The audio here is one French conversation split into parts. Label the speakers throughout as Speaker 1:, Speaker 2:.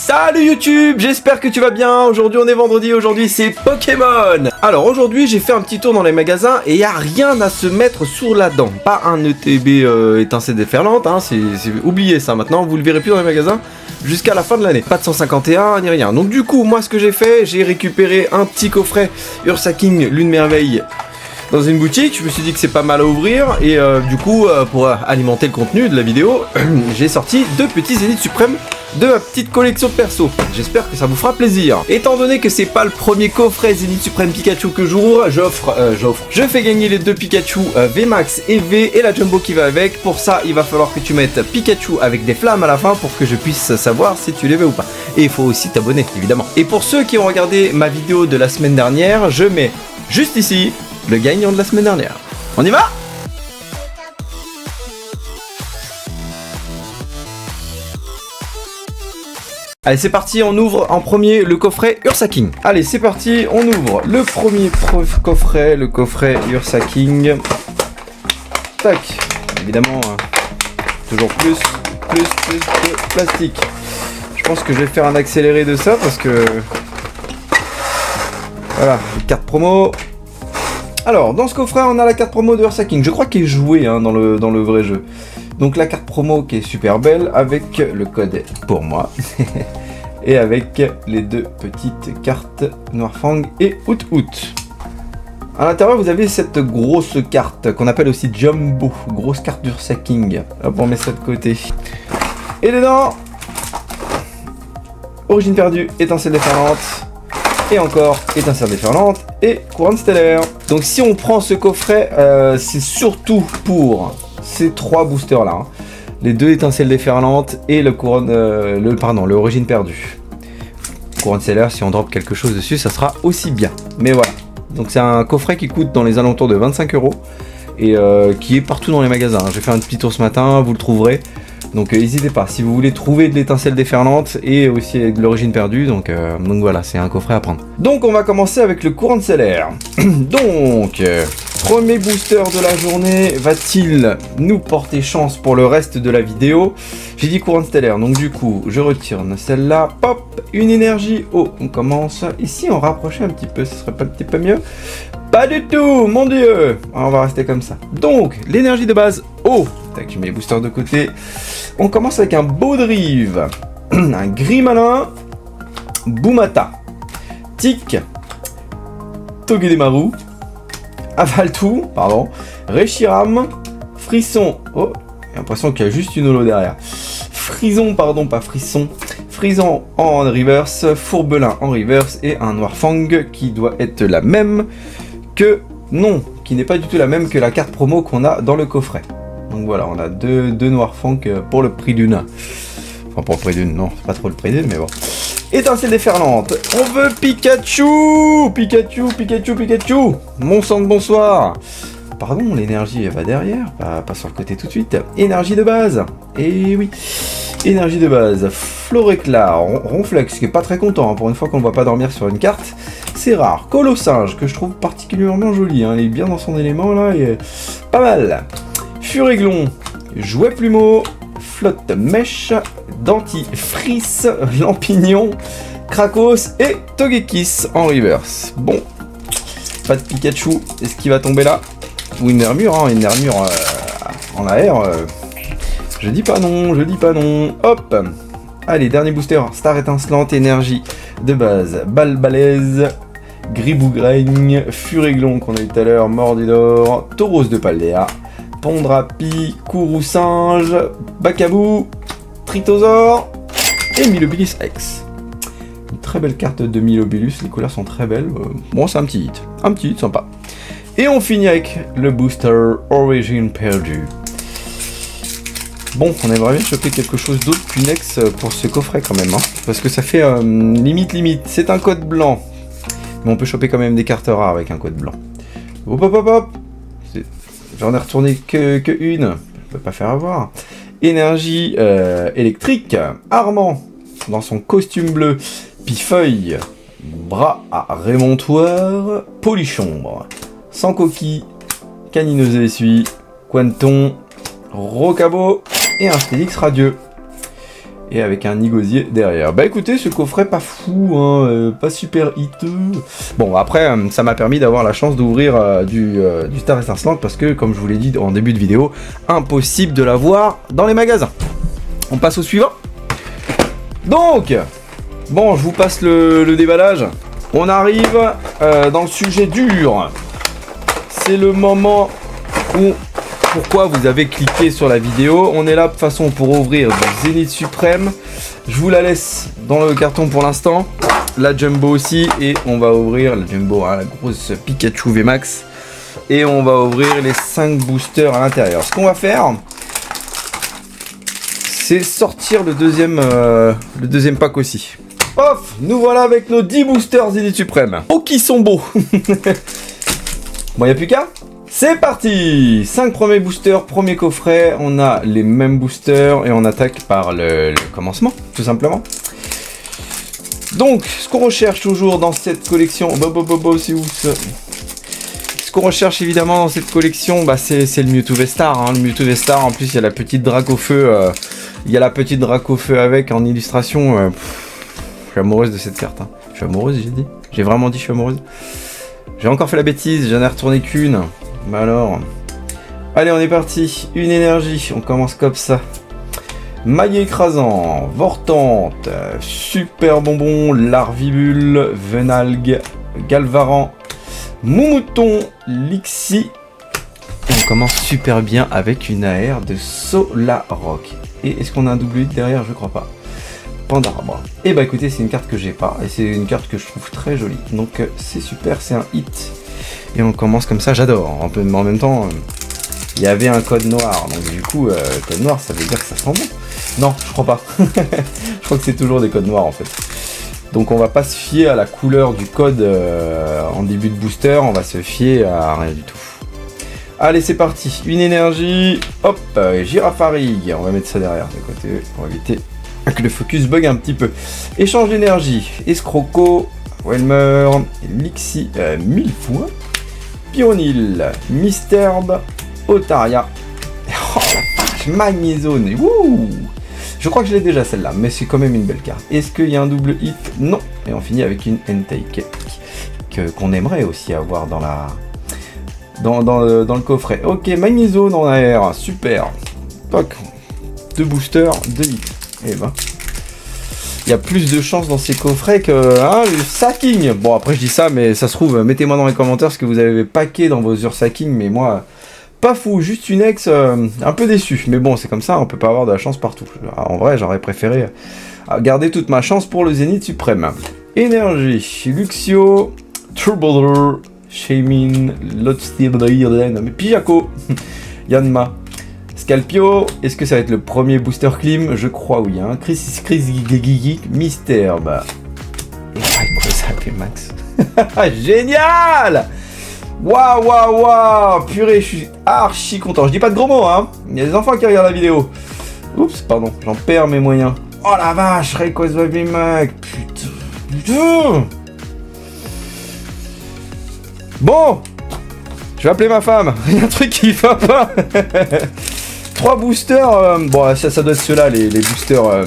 Speaker 1: Salut YouTube, j'espère que tu vas bien. Aujourd'hui on est vendredi, aujourd'hui c'est Pokémon. Alors aujourd'hui j'ai fait un petit tour dans les magasins et il n'y a rien à se mettre sous la dent. Pas un ETB étincelle déferlante, hein, oubliez ça maintenant, vous le verrez plus dans les magasins jusqu'à la fin de l'année. Pas de 151 ni rien. Donc du coup moi ce que j'ai fait, j'ai récupéré un petit coffret Ursa King Lune Merveille dans une boutique. Je me suis dit que c'est pas mal à ouvrir et du coup pour alimenter le contenu de la vidéo, j'ai sorti deux petits Zénith Suprême de ma petite collection de perso. J'espère que ça vous fera plaisir. Étant donné que c'est pas le premier coffret Zénith Suprême Pikachu que j'ouvre, je fais gagner les deux Pikachu VMAX et V et la Jumbo qui va avec. Pour ça, il va falloir que tu mettes Pikachu avec des flammes à la fin pour que je puisse savoir si tu les veux ou pas. Et il faut aussi t'abonner, évidemment. Et pour ceux qui ont regardé ma vidéo de la semaine dernière, je mets juste ici le gagnant de la semaine dernière. On y va ? Allez, c'est parti, on ouvre en premier le coffret Ursa King. Allez, c'est parti, on ouvre le premier coffret, le coffret Ursa King. Tac, évidemment, toujours plus de plastique. Je pense que je vais faire un accéléré de ça parce que... Voilà, carte promo. Alors, dans ce coffret, on a la carte promo de Ursa King. Je crois qu'elle est jouée dans le vrai jeu. Donc la carte promo qui est super belle avec le code pour moi. Et avec les deux petites cartes Noirfang et Out. À l'intérieur, vous avez cette grosse carte qu'on appelle aussi Jumbo. Grosse carte d'Ursa King. Hop, on met ça de côté. Et dedans, Origine perdue, étincelle déferlante. Et encore étincelle déferlante et couronne stellaire. Donc si on prend ce coffret, c'est surtout pour ces trois boosters là, les deux étincelles déferlantes et le couronne, l'origine perdue. Couronne stellaire, si on drop quelque chose dessus, ça sera aussi bien. Mais voilà. Donc c'est un coffret qui coûte dans les alentours de 25 € et qui est partout dans les magasins. J'ai fait un petit tour ce matin, vous le trouverez. Donc n'hésitez pas, si vous voulez trouver de l'étincelle déferlante et aussi de l'origine perdue, donc voilà, c'est un coffret à prendre. Donc on va commencer avec le courant stellaire. Donc, premier booster de la journée, va-t-il nous porter chance pour le reste de la vidéo? J'ai dit courant stellaire, donc du coup, je retire celle-là, pop, une énergie eau. On commence, ici on rapprochait un petit peu, ce serait pas un petit peu mieux? Pas du tout, mon dieu. On va rester comme ça. Donc, l'énergie de base eau. Tac, je mets les boosters de côté. On commence avec un Baudrive, un Grimalin, Boumata, Tic, Togedemaru, Avaltou, pardon, Reshiram, Frisson, oh, j'ai l'impression qu'il y a juste une holo derrière. Frison, pardon, pas Frisson. Frison en reverse, Fourbelin en reverse et un Noirfang qui doit être la même que... Non, qui n'est pas du tout la même que la carte promo qu'on a dans le coffret. Donc voilà, on a deux Noirfang pour le prix d'une. Enfin, pour le prix d'une, non, c'est pas trop le prix d'une, mais bon. Étincelle déferlante, on veut Pikachu. Pikachu. Mon sang de bonsoir. Pardon, l'énergie, elle va derrière, pas sur le côté tout de suite. Énergie de base, et oui. Énergie de base, Floréclat, Ronflex, qui est pas très content, hein, pour une fois qu'on ne voit pas dormir sur une carte. C'est rare. Colossinge, que je trouve particulièrement joli, hein, il est bien dans son élément là, et pas mal. Furéglon, Jouet Plumeau, Flotte Mèche, Dentifrice, Lampignon, Krakos et Togekiss en reverse. Bon, pas de Pikachu, est-ce qu'il va tomber là? Ou une armure, en air. Je dis pas non. Hop. Allez, dernier booster. Star étincelante, énergie de base. Balbalaise, Gribougraigne, Furéglon qu'on a eu tout à l'heure, Mordidor, Tauros de Paldea, Pondrapi, Kourou-Singe, Bakabou, Tritosaur et Milobilus X. Une très belle carte de Milobilus, les couleurs sont très belles. Bon, c'est un petit hit sympa. Et on finit avec le booster Origine perdue. Bon, on aimerait bien choper quelque chose d'autre qu'une ex pour ce coffret quand même, hein, parce que ça fait limite. C'est un code blanc, mais on peut choper quand même des cartes rares avec un code blanc. Hop. J'en ai retourné que une, je peux pas faire avoir. Énergie électrique, Armand dans son costume bleu, Pifeuille, bras à rémontoir, Polichombre, sans coquille, Canineuse essuie, Quanton, Rocabo et un Stélix radieux. Et avec un nigosier derrière. Bah écoutez, ce coffret pas fou, hein, pas super hiteux. Bon, après, ça m'a permis d'avoir la chance d'ouvrir du Star Étincelante parce que, comme je vous l'ai dit en début de vidéo, impossible de l'avoir dans les magasins. On passe au suivant. Donc, bon, je vous passe le déballage. On arrive dans le sujet dur. C'est le moment où... Pourquoi vous avez cliqué sur la vidéo. On est là de toute façon pour ouvrir du Zénith Suprême. Je vous la laisse dans le carton pour l'instant. La Jumbo aussi. Et on va ouvrir la Jumbo, hein, la grosse Pikachu VMAX. Et on va ouvrir les 5 boosters à l'intérieur. Ce qu'on va faire, c'est sortir le deuxième pack aussi. Off, nous voilà avec nos 10 boosters Zénith Suprême. Oh, qui sont beaux. Bon, il n'y a plus qu'à. C'est parti! 5 premiers boosters, premier coffret, on a les mêmes boosters et on attaque par le commencement, tout simplement. Donc, ce qu'on recherche toujours dans cette collection... c'est où ça? Ce qu'on recherche évidemment dans cette collection, bah, c'est le Mewtwo V-Star. Hein. Le Mewtwo V-Star, en plus, il y a la petite Dracofeu. Il y a la petite Dracofeu avec en illustration. Je suis amoureuse de cette carte. Hein. Je suis amoureuse, j'ai dit. J'ai vraiment dit je suis amoureuse. J'ai encore fait la bêtise, j'en ai retourné qu'une. Bah alors, allez, on est parti. Une énergie, on commence comme ça. Maille écrasant, Vortante, super bonbon, Larvibule, Venalgue, Galvaran, Moumouton, Lixie. Et on commence super bien avec une AR de Solrock. Et est-ce qu'on a un double hit derrière? Je crois pas. Pandarbre. Et bah écoutez, c'est une carte que j'ai pas. Et c'est une carte que je trouve très jolie. Donc c'est super, c'est un hit. Et on commence comme ça, j'adore. En même temps, il y avait un code noir. Donc du coup, code noir, ça veut dire que ça sent bon. Non, je crois pas. Je crois que c'est toujours des codes noirs en fait. Donc on va pas se fier à la couleur du code en début de booster. On va se fier à rien du tout. Allez, c'est parti. Une énergie. Hop, Girafarig. On va mettre ça derrière de côté pour éviter que le focus bug un petit peu. Échange d'énergie. Escroco, Welmer, Lixie 1000 fois. Pyronil, Misterbe, Otaria. Oh la vache, Magnezone. Wouh! Je crois que je l'ai déjà celle-là, mais c'est quand même une belle carte. Est-ce qu'il y a un double hit? Non. Et on finit avec une Entei qu'on aimerait aussi avoir dans le coffret. Ok, Magnezone en air, super. Toc. 2 boosters, 2 hits. Et ben. Il y a plus de chance dans ces coffrets que le Sacking. Bon, après je dis ça, mais ça se trouve, mettez-moi dans les commentaires ce que vous avez packé dans vos Ursacking, mais moi, pas fou, juste une ex, un peu déçu. Mais bon, c'est comme ça, on peut pas avoir de la chance partout. En vrai, j'aurais préféré garder toute ma chance pour le Zénith Suprême. Énergie, Luxio, Troubadour, Shamin, mais Pijako, Yanma. Scalpio, est-ce que ça va être le premier booster clim? Je crois oui. Hein. Chris Gigi, Misterbe. Et quoi ça fait Max? Génial! Waouh! Purée, je suis archi content. Je dis pas de gros mots, hein. Il y a des enfants qui regardent la vidéo. Oups, pardon, j'en perds mes moyens. Oh la vache, Rayquaza VMAX. Putain. Bon, je vais appeler ma femme. Il y a un truc qui va pas. 3 boosters, bon ça doit être ceux-là, les boosters,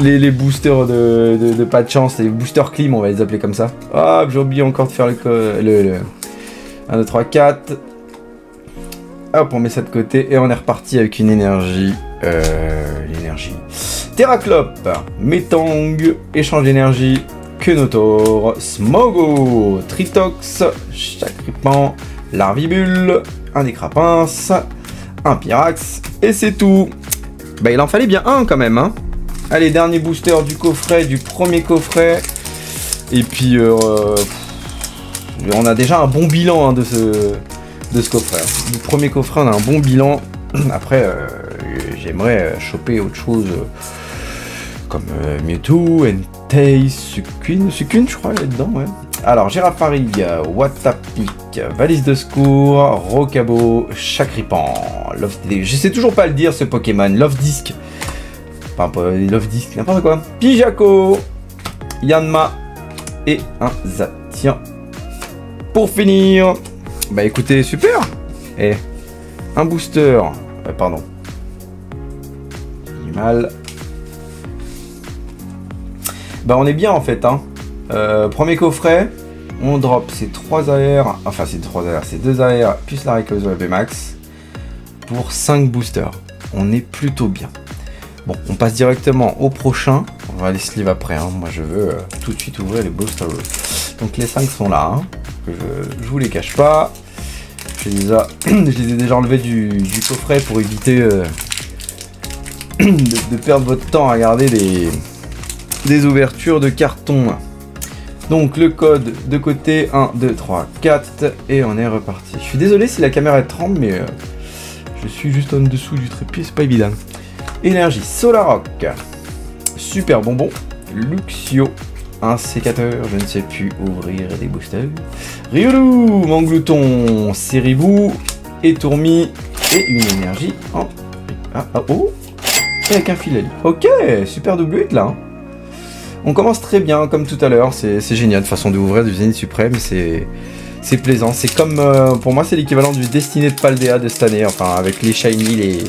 Speaker 1: les boosters de pas de chance, les boosters clim, on va les appeler comme ça. Hop, j'ai oublié encore de faire le 1, 2, 3, 4. Hop, on met ça de côté et on est reparti avec une énergie, l'énergie. Terraclope, Metang, échange d'énergie, Kenotor, Smogo, Tritox, Chacripan, Larvibule, un Décrapins, un Pyrax, et c'est tout. Bah il en fallait bien un quand même, hein. Allez, dernier booster du coffret, du premier coffret. Et puis on a déjà un bon bilan hein, de ce coffret. Du premier coffret, on a un bon bilan. Après, j'aimerais choper autre chose comme Mewtwo, Entei, Suicune, je crois, elle est dedans, ouais. Alors, Girafarig, Watapic, Valise de secours, Rocabo, Chacripan, je sais toujours pas le dire ce Pokémon, Love Disc. Enfin, pas Love Disc, n'importe quoi. Pijako, Yanma et un Zacian. Pour finir, bah écoutez, super. Et un booster, pardon. Mal. Bah on est bien en fait, hein. Premier coffret, on drop ces 3 AR, enfin c'est 3 AR, c'est 2 AR, plus la Rayquaza VMAX, pour 5 boosters. On est plutôt bien. Bon, on passe directement au prochain. On va les sleeves après, hein. Moi je veux tout de suite ouvrir les boosters. Donc les 5 sont là, hein. Je vous les cache pas. Je les ai déjà enlevés du coffret pour éviter de perdre votre temps à regarder des ouvertures de carton. Donc le code de côté, 1, 2, 3, 4, et on est reparti. Je suis désolé si la caméra tremble, mais je suis juste en dessous du trépied, c'est pas évident. Énergie, Solrock, super bonbon, Luxio, un sécateur, je ne sais plus ouvrir des boosters, Riolu, Manglouton, Seribou, et Tourmi, et une énergie en... oh, et avec un Filali. Ok, super double hit là. Hein. On commence très bien, comme tout à l'heure, c'est génial, de façon d'ouvrir du Zénith Suprême, c'est plaisant. C'est comme, pour moi, c'est l'équivalent du Destiné de Paldea de cette année, enfin, avec les Shiny,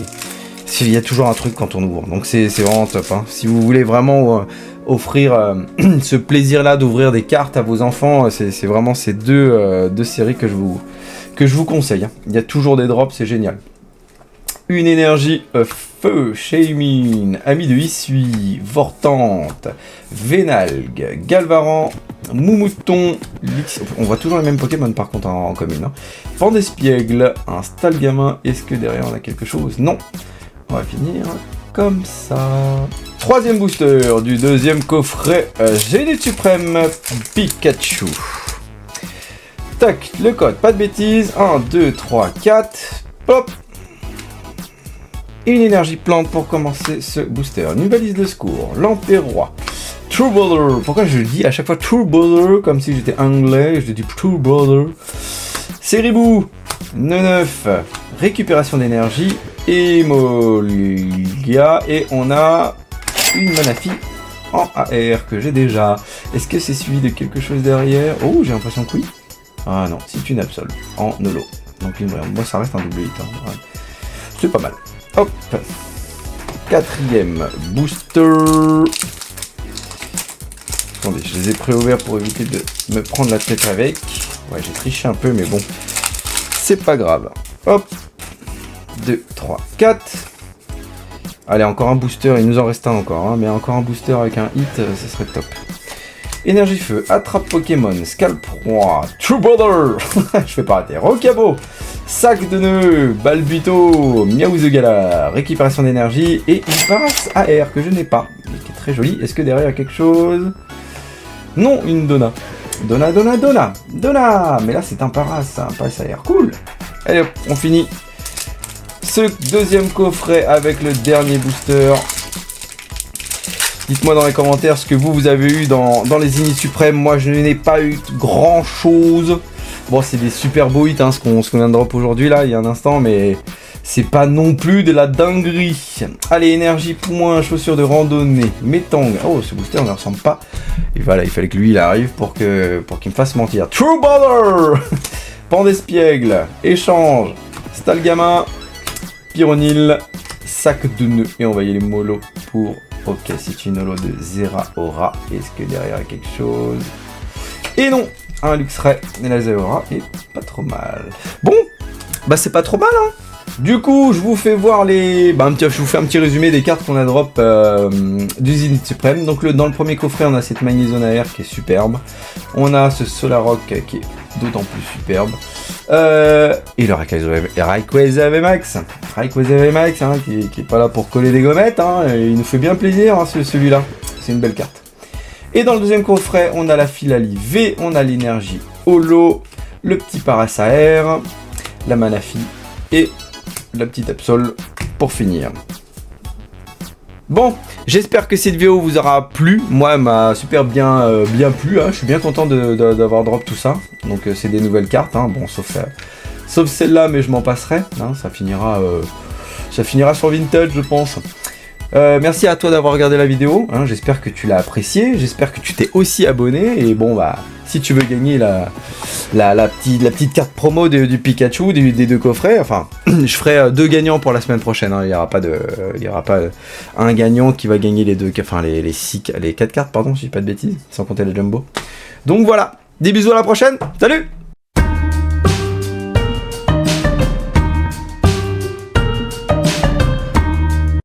Speaker 1: il y a toujours un truc quand on ouvre, donc c'est vraiment top. Hein. Si vous voulez vraiment offrir ce plaisir-là d'ouvrir des cartes à vos enfants, c'est vraiment ces deux séries que je vous conseille. Hein. Il y a toujours des drops, c'est génial. Une énergie feu, Shaymin, ami de Issui, Vortante, Vénalgue, Galvaran, Moumouton, on voit toujours les mêmes Pokémon par contre en commune. Hein. Pandespiègle, un Stalgamin, est-ce que derrière on a quelque chose? Non. On va finir comme ça. Troisième booster du deuxième coffret, Zénith Suprême, Pikachu. Tac, le code, pas de bêtises, 1, 2, 3, 4, hop. Une énergie plante pour commencer ce booster. Une balise de secours, Lampérois, True Brother. Pourquoi je dis à chaque fois True Brother comme si j'étais anglais, je dis True Brother. Seribou, Neneuf, récupération d'énergie, Emolga, et on a une Manaphy en AR que j'ai déjà. Est-ce que c'est suivi de quelque chose derrière? Oh, j'ai l'impression que oui. Ah non, c'est une Absol en holo. Donc moi ça reste un double hit. Hein. Ouais. C'est pas mal. Hop, quatrième booster. Attendez, je les ai préouverts pour éviter de me prendre la tête avec. Ouais, j'ai triché un peu, mais bon, c'est pas grave. Hop, 2, 3, 4. Allez, encore un booster, il nous en reste un encore, hein, mais encore un booster avec un hit, ce serait top. Énergie feu, attrape Pokémon, Scalproie, True Brother, je fais pas rater, Rocabo, sac de nœuds, Balbuto, Miaou the Gala, récupération d'énergie et une Paras AR que je n'ai pas, mais qui est très jolie. Est-ce que derrière il y a quelque chose? Non, une Donna. Donna, mais là c'est un Paras AR, cool. Allez hop, on finit ce deuxième coffret avec le dernier booster. Dites-moi dans les commentaires ce que vous avez eu dans les Zénith Suprêmes. Moi, je n'ai pas eu grand chose. Bon, c'est des super beaux hits, hein, ce qu'on vient de drop aujourd'hui, là, il y a un instant, mais c'est pas non plus de la dinguerie. Allez, énergie, poumon, chaussures de randonnée, Métang. Oh, ce booster ne ressemble pas. Et voilà, il fallait que lui, il arrive pour qu'il me fasse mentir. True Baller Pandespiègle, échange, Stalgamin, Pyronil, sac de nœuds. Et on va y aller mollo pour... Ok, c'est une holo de Zeraora. Est-ce que derrière il y a quelque chose? Et non, un Luxray et la Zeraora est pas trop mal. Bon, bah c'est pas trop mal, hein. Du coup, je vous fais voir je vous fais un petit résumé des cartes qu'on a drop du Zénith Suprême. Donc dans le premier coffret, on a cette Magnézone AR qui est superbe. On a ce Solrock qui est d'autant plus superbe. Et le Rayquaza VMAX, hein, qui est pas là pour coller des gommettes, hein, il nous fait bien plaisir, hein, celui-là, c'est une belle carte. Et dans le deuxième coffret, on a la Filali V, on a l'énergie Holo, le petit Paras AR, la Manaphy et la petite Absol pour finir. Bon, j'espère que cette vidéo vous aura plu. Moi, elle m'a super bien plu. Hein. Je suis bien content d'avoir drop tout ça. Donc, c'est des nouvelles cartes. Hein. Bon, sauf celle-là, mais je m'en passerai. Hein. Ça finira sur Vintage, je pense. Merci à toi d'avoir regardé la vidéo, hein, j'espère que tu l'as apprécié, j'espère que tu t'es aussi abonné, et bon bah, si tu veux gagner la petite carte promo du Pikachu, des 2 coffrets, enfin, je ferai 2 gagnants pour la semaine prochaine, hein, il n'y aura pas un gagnant qui va gagner les 4 cartes, pardon, si je dis pas de bêtises, sans compter la Jumbo. Donc voilà, des bisous à la prochaine, salut!